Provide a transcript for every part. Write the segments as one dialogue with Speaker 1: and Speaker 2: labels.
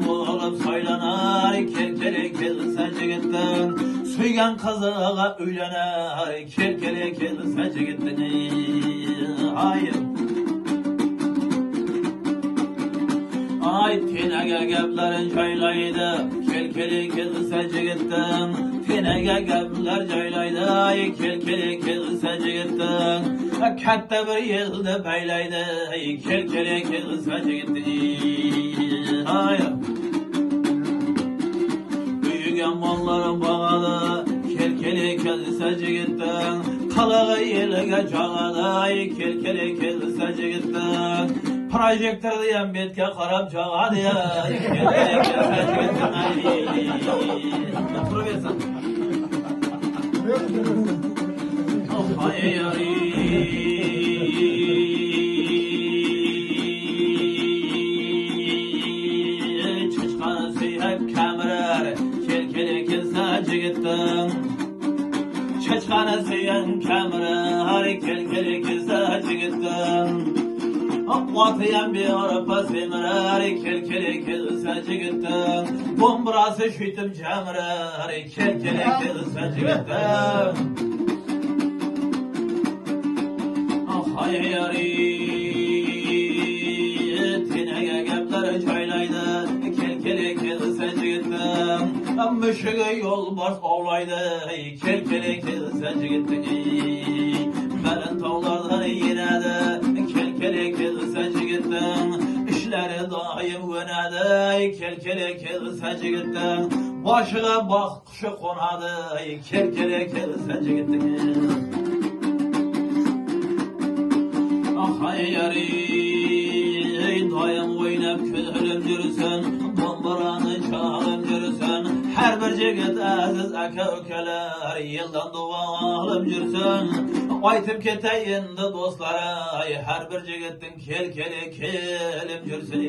Speaker 1: olup saylanar, kerkele kelse cigitten. Söygen kızığa öylener, kerkele kelse cigitten. Hayır. Ay tenege geplerin çaylaydı, kelkeli kelse cigitten. Tenege gepler çaylaydı, ay kelkeli kelse cigitten. Katta bir yılda beylaydı, ay kelkeli kelse cigitten. Hayır. Büyügen malların bağalı, kelkeli kelse cigitten. Kalağı yelge çağadı, ay kelkeli kelse cigitten. Projektör diyen bitke karab çağadı ya. Kelkeli kelse cigitten. Otur versen. Ay yari. Çıçkanı sıyıp kemirer, kelkeli kelse cigitten. Çıçkanı sıyıp kemirer, kelkeli kelse cigitten. Akvatıyan bir arpa semirer, kelkeli kelse cigitten. Bombrası şütüm cemirer, kelkeli kelse cigitten. Ay yari. Tenege gepler çaylaydı, kelkeli kelse cigitten. Müşüge yol bars ovlaydı, kelkeli kelse cigitten. Berin tağlarda yinedi, kelkeli kelse cigitten. İşleri daim gönedi, kelkeli kelse cigitten. Başıga bak kuşu konadı, kelkeli kelse cigitten. Ay yari, dayım oynap külüm жүрсін, bombarаны çalım жүрсін. Her bir jigit aziz aka ukalar, yıldan duvalım жүрсін. Aytip keteyindi dostlara, her bir jigittin kelkeli kelim жүрсін.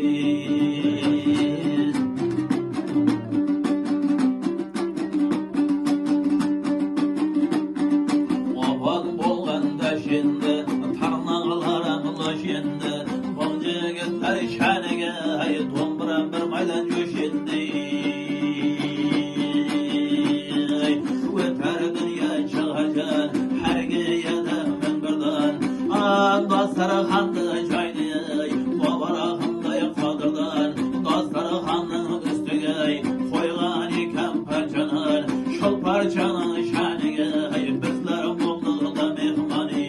Speaker 1: Oban bolganda şimdi, şimdi bu jigitler şaniga do'mbiram bir maydan jo'shindi. O'tar dunyo chig'ajan har giyada min birdan. Dasturxonni joyni bobarog'imday qodirdan. Dasturxonning ustiga qo'ygan ekan parchalar, shul parchaning shaniga bizlar bo'ldi mehmoni.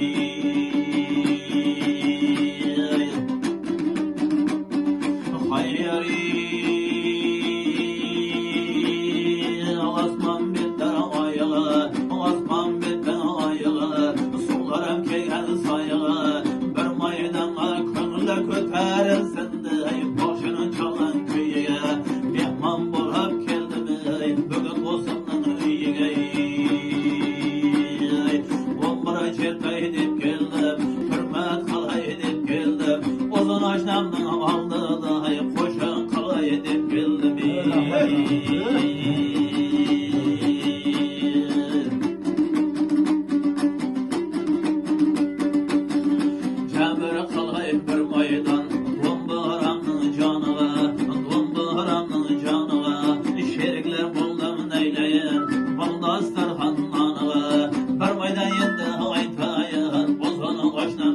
Speaker 1: Aşnamdan aldı dahi koşan kala edip geldim. Cemre kalayıp bir maydan, bombaramın canıva, şerikler buldum neyleyin, baldastar hannanıva. Bir maydan yendi haytayan, bozanın aşnam